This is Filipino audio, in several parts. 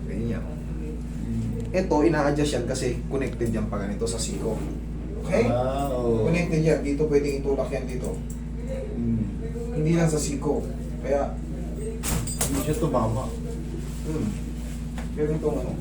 Ganyan yan. Ito, ina-adjust yan kasi connected yan pa ganito sa siko. Okay? Oo. Connected yan. Dito pwedeng itulak yan dito. Hindi lang sa siko. Kaya, Hindi siya tumama. pero itong ano.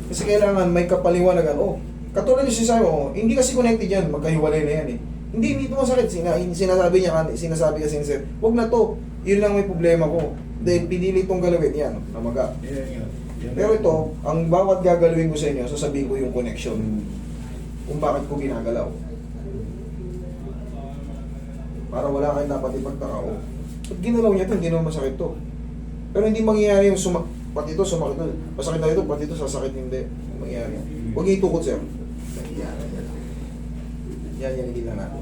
Kasi kailangan may kapaliwanagan. Oh, katulad yung sinasabi mo, hindi kasi connected yan. Magkahiwalay na yan eh. Hindi ito masakit. Sinasabi niya, sinasabi kasi sir, huwag na to. Yun lang may problema ko. Dahil pinili itong galawin yan. Namaga. Yan. Pero ito, ang bawat gagalawin ko sa inyo, sasabihin ko yung connection. Kung bakit ko ginagalaw. Para wala kayong dapat ipagtaka. Oh, ba't ginalaw niya ito? Hindi naman masakit to. Pero hindi mangyayari yung pati ito sumakit na. Masakit na ito, pati ito sasakit hindi. Hindi mangyayari. Huwag niyo itukot sir. Yan, hindi lang natin.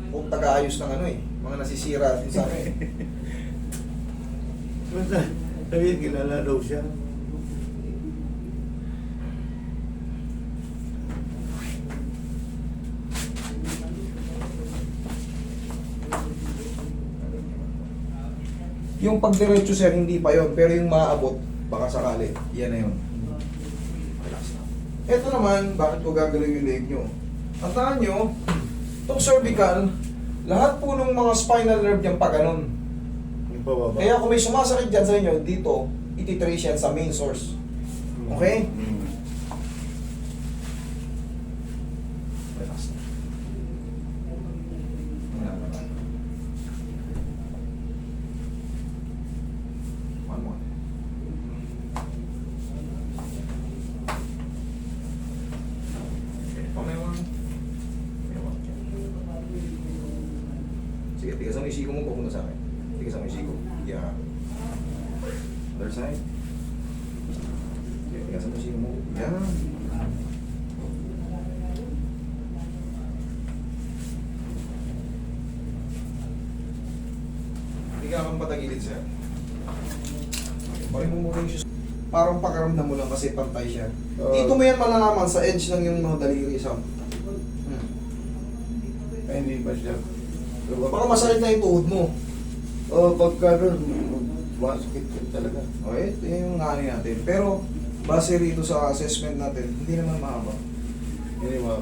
Kung taga-ayos ng ano eh, mga nasisira din sa akin. Basta, sabihin, kilala daw siya. Yung pagdiretso sir, hindi pa yon, pero yung maaabot, baka sakali, yan na yun. Relax na. Ito naman, bakit ko gagawin yung leg nyo? Tandaan nyo, itong cervical, lahat po ng mga spinal nerve yan pa ganun. Yung pababa. Kaya kung may sumasakit dyan sa inyo, dito, ititrace yan sa main source. Okay? Relax na. One more. Okay, pangalawa. Sige, tigasan mo yung siko mo, pupunta sa akin. Tigasan mo yung siko. Yeah. Other side. Sige, tigasan mo yung siko mo. Yeah. Tiga kang patagilid, sir. Bakit mo muna yung shoes? Parang pakaramdam mo lang kasi pantay siya. Dito mo yan malalaman sa edge ng yung mga daliri sa... Ay, hindi ba siya? Baka masakit na yung tuhod mo. Pagka doon, masakit yun talaga. Okay, ito yung nani natin. Pero, base rito sa assessment natin, hindi naman mahaba. Hindi ba?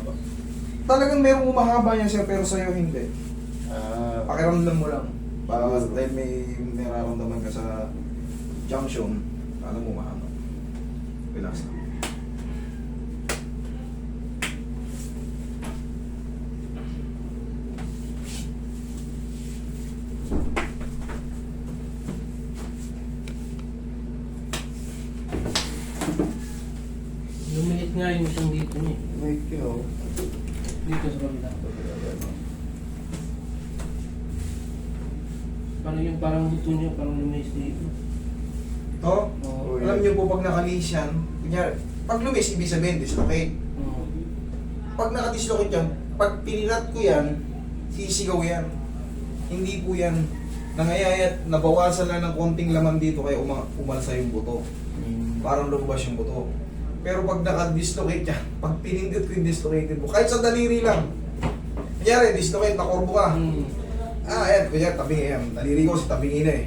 Talagang merong umahaba niya sir, pero sa'yo hindi. Pakiramdam mo lang. Baka dahil may nararamdaman ka sa junction, alam mo mahaba. Relax na. Lumilit nga yung isang dito niya. May kyo. Dito sa kabila. Parang yung parang buto niya, parang lumilis dito. Ito, Oo, alam niyo po pag nakalis yan, kunyari, pag lumis, ibig sabihin, dislocate. Oo. Pag nakadislocate yan, pag pinilat ko yan, sisigaw yan. Hindi po yan nangayayat, nabawasan lang ng konting laman dito kaya umalsa yung buto. Parang lumabas yung buto. Pero pag naka-dislocate yan, pag pinindot ko yung dislocated mo, kahit sa daliri lang. Kunyari, dislocate, nakorbo ka. Ayan, kunyari, tabing yan. Daliri ko si tabing ina eh.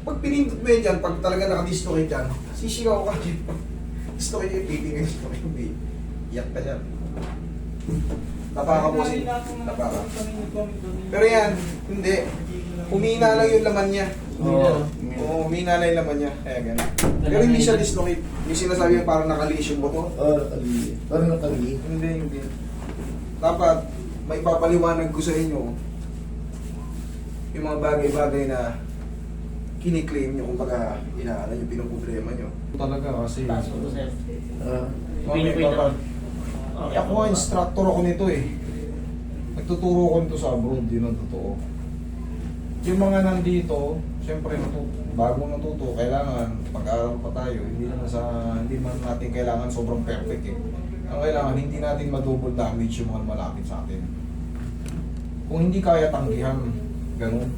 Pag pinindot mo yan dyan, pag talaga naka-dislocate yan, sisigaw ka. Dislocate yung pipi nga, dislocate yung pipi. Iyak ka dyan. Tapa ka po si... Tapa ka. Pero yan, hindi. Humina lang yung laman niya. Oo, humina lang yung laman niya. Kaya ganun. Pero hindi siya dislocate. Yung sinasabi yung parang nakaliis yung buto. Nakali. Parang nakali. Hindi. Dapat, may papaliwanag ko sa inyo yung mga bagay-bagay na kiniklaim nyo kung baga inaala nyo, pinoproblema nyo. Talaga kasi... Taas ko to, sir. Ako nga, instructor ako nito eh. Nagtuturo ko nito sa abroad, yun ang totoo. Yung mga nandito, siyempre bagong natuto, kailangan pag-aaral pa tayo, hindi naman natin kailangan sobrang perfect eh. Ang kailangan, hindi natin ma-double damage yung mga malapit sa atin. Kung hindi kaya tanggihan, ganun.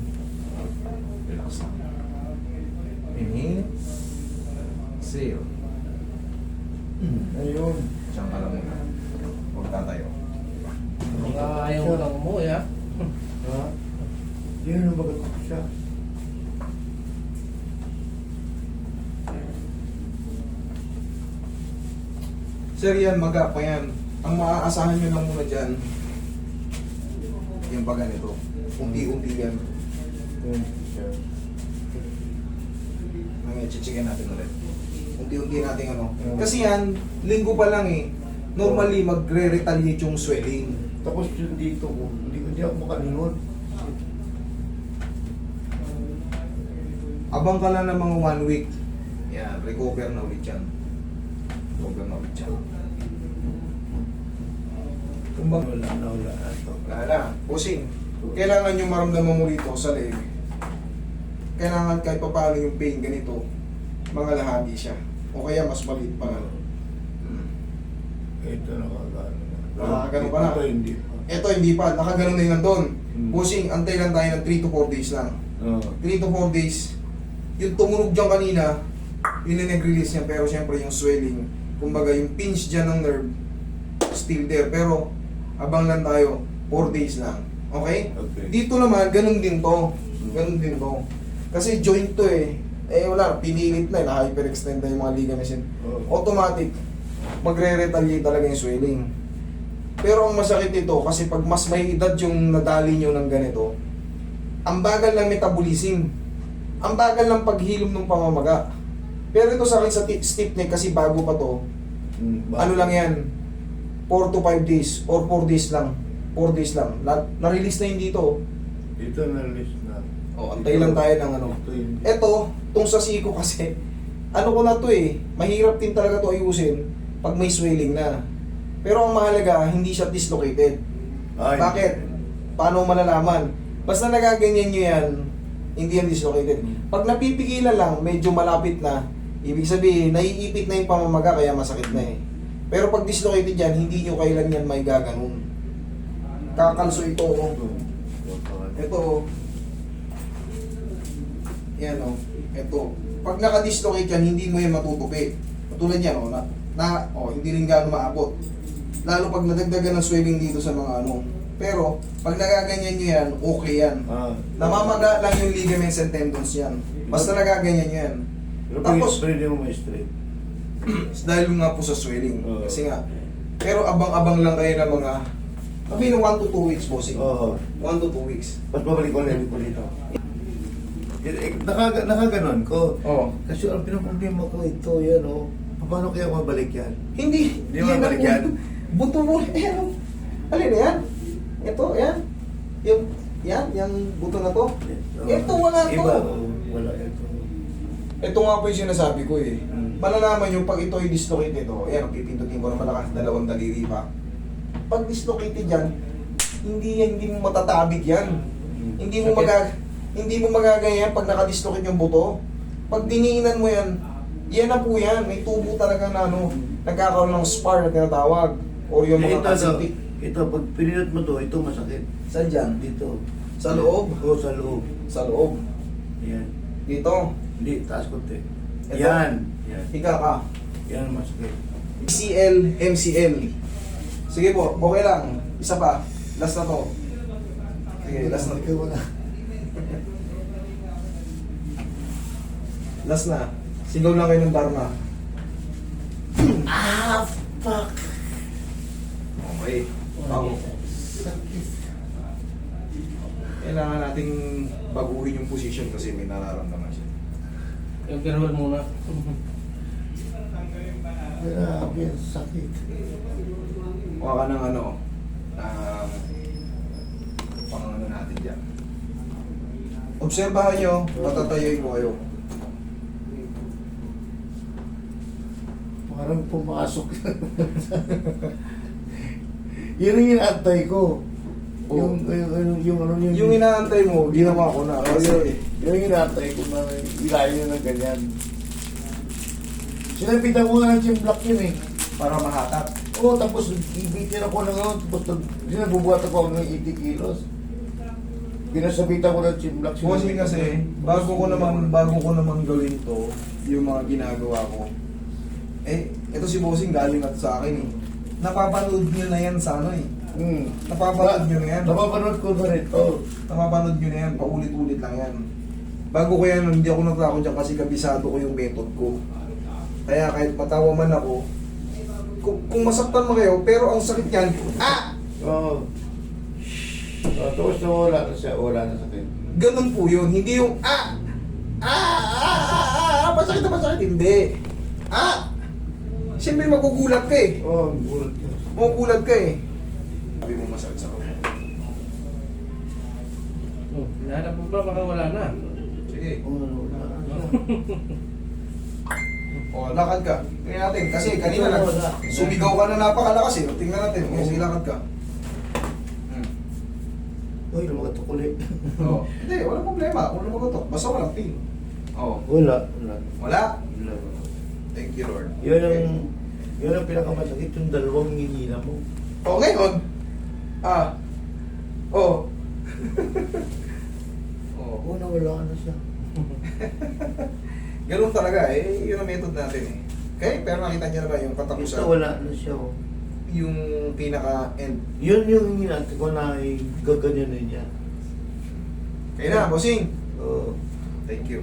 Relax lang. Inhale. Exhale. Ayun. Diyan ka lang muna. Huwag tatayo. Mga ayaw mo lang umuwi ha. Ha? Yun ang bagat ko siya. Sir, yan, maga pa yan. Ang maaasahan nyo lang muna dyan, yung baga nito. Unti-unti yan. Yun siya. Ngayon, chichikin natin ulit. Unti-unti natin ano. Kasi yan, linggo pa lang eh. Normally, magre-retaliate yung swelling. Tapos yun dito ko, hindi ako makalingon. Abang ka lang ng mga 1 week. Yan, recover na ulit yan. Recover na ulit yan. Kumbang, Wala na, wala na ito. wala. Pusing. Kailangan yung maramdaman mo rito sa leeg. Kailangan kahit pa paano yung pain ganito, mga lahagi siya. O kaya mas maliit pa nga. Ito nakagano na. Nakagano pa na? Ito hindi pa. Ito hindi pa, nakaganon na yun nandun. Hmm. Pusing, antay lang tayo ng 3 to 4 days lang. Oo. 3 to 4 days. Yung tumunog dyan kanina, yun yung nag-release niya. Pero syempre yung swelling, kumbaga yung pinch dyan ng nerve, still there. Pero abang lang tayo, 4 days lang. Okay? Okay. Dito naman, ganun din to. Ganun din to. Kasi joint to eh. Eh wala, pinilit na, na-hyperextend na yung mga ligaments yun. Oo. Automatic, magre-retaliate talaga yung swelling. Pero ang masakit ito, kasi pag mas may edad yung nadali nyo ng ganito, ang bagal ng metabolism. Ang bagal ng paghilom ng pamamaga. Pero ito sa akin sa stiff neck, kasi bago pa to, ano lang yan, 4 to 5 days, or 4 days lang. 4 days lang. Na-release na yun dito. Ito na-list na. O, antay lang tayo ng ano. Ito yun. Ito, tong sa siko kasi, ano ko na to eh, mahirap din talaga to ayusin pag may swelling na. Pero ang mahalaga, hindi siya dislocated. Ay. Bakit? Paano malalaman? Basta nagaganyan nyo yan, hindi yan dislocated. Pag napipigilan lang, medyo malapit na, ibig sabihin, naiipit na yung pamamaga, kaya masakit na eh. Pero pag dislocated yan, hindi nyo kailan yan may gaganon. Kakalso ito, oh. Ito, oh. Yan, oh. Ito. Pag naka-dislocate yan, hindi mo yan matutupi. Katulad yan, oh, hindi rin gano'n maabot. Lalo pag nadagdagan ng swelling dito sa mga ano. Pero, pag nagaganyan nyo yan, okay yan. Namamaga lang yung ligaments and tendons yan. Basta nagaganyan nyo yan. Tapos, pwede mo ma-straight. dahil nga po sa swelling. Oo. Kasi nga, pero abang-abang lang kayo ng mga, sabi ng 1 to 2 weeks, bossing. Oo. 1 to 2 weeks. Mas babalik ko ulit dito. Nakaganon ko. Oo. Kasi ang pinaproblema ko ito, yan o. Paano kaya mabalik yan? Hindi. Hindi mo balik yan? Buto mo. Ayan. Alin yan? Ito, yan. Yung buto na to. Ito, wala to. Iba, wala ito. Ito nga po yung sinasabi ko eh. Hmm. Malalaman yung pag ito ay dislocated ito. Ayan, pipindutin ko na malakas, 2 daliri pa. Pag dislocated yan, hindi mo matatabig yan. Hindi mo magagaya pag nakadislocate yung buto. Pag diniinan mo yan, yan na po yan. May tubo talaga na ano, nagkakaroon ng spar na tinatawag. O yung mga calcific. Ito, pag pinilot mo to, ito masakit. Saan dyan? Dito. Sa loob? Oo, sa loob. Sa loob. Yan. Dito. Hindi, taas konti. Ito? Yan. Yan. Higa ka. Yan ang masakit. MCL, MCL. Sige po, okay lang. Isa pa. Last na to. Sige, last na. Ikaw wala. Last na. Sigaw lang kayo ng Dharma. Fuck! Okay. Bago. Kailangan nating baguhin yung position kasi may nararamdaman siya. Yung pirwal muna. Grabe, ang sakit. Kuha ka ng ano, pang ano natin dyan. Obserbahan nyo, matatayoy ko kayo. Parang pumasok. Yun ang inaantay ko. Oo. Yung inaantay mo, ginawa ko na. Kasi, yung inaantay ko na ilayo na ganyan. Sinabitan ko nga ng gym block yun eh. para mahatak. Oo, tapos ibitin ako ng ano, tapos nabubuhat ako ng 80 kilos. Pinasabitan ko ng chimlak. Bossing kasi, bago ko naman gawin to, yung mga ginagawa ko. Eh, ito si Bossing galing at sa akin eh. Napapanood nyo na yan sa ano eh. Napapanood nyo na yan. Napapanood ko na rin to. Napapanood nyo na yan, paulit-ulit lang yan. Bago ko yan, hindi ako nagtakot dyan kasi kabisado ko yung method ko. Kaya kahit matawa man ako, kung masaktan mo kayo, pero ang sakit yan, Oo. Tapos wala na siya, wala na sakit. ganun po yun. Hindi yung, masakit na masakit. Hindi. Siyempre magugulat ka eh. Oo, gulat ka. Magugulat ka eh. Sabi mo masakit sa kamay. Hinahanap mo ba? Baka wala na. Sige. Oo, wala na siya. O, lakad ka. Tingnan natin. Kasi kanina sumigaw ka na napakalakas eh. Tingnan natin. Okay, sige, lakad ka. Uy, lumagat ako ulit. Oh. Hindi, walang problema. Walang magutok. Basta walang pain. Oh. Wala, wala. Wala. Wala. Thank you, Lord. Yun ang pinakamasakit, yung dalawang ngingina mo. O, ngayon. Oh. Oh. Oo, nawala na siya. Ganun talaga eh. Yun ang method natin eh. Okay, pero nakita niyo na ba yung Ito, katapusan? wala na siya. Oh. Yung pinaka-end. Yun yung hinati ko na gaganyan na niya. Kaya na, bossing. Oo. Thank you.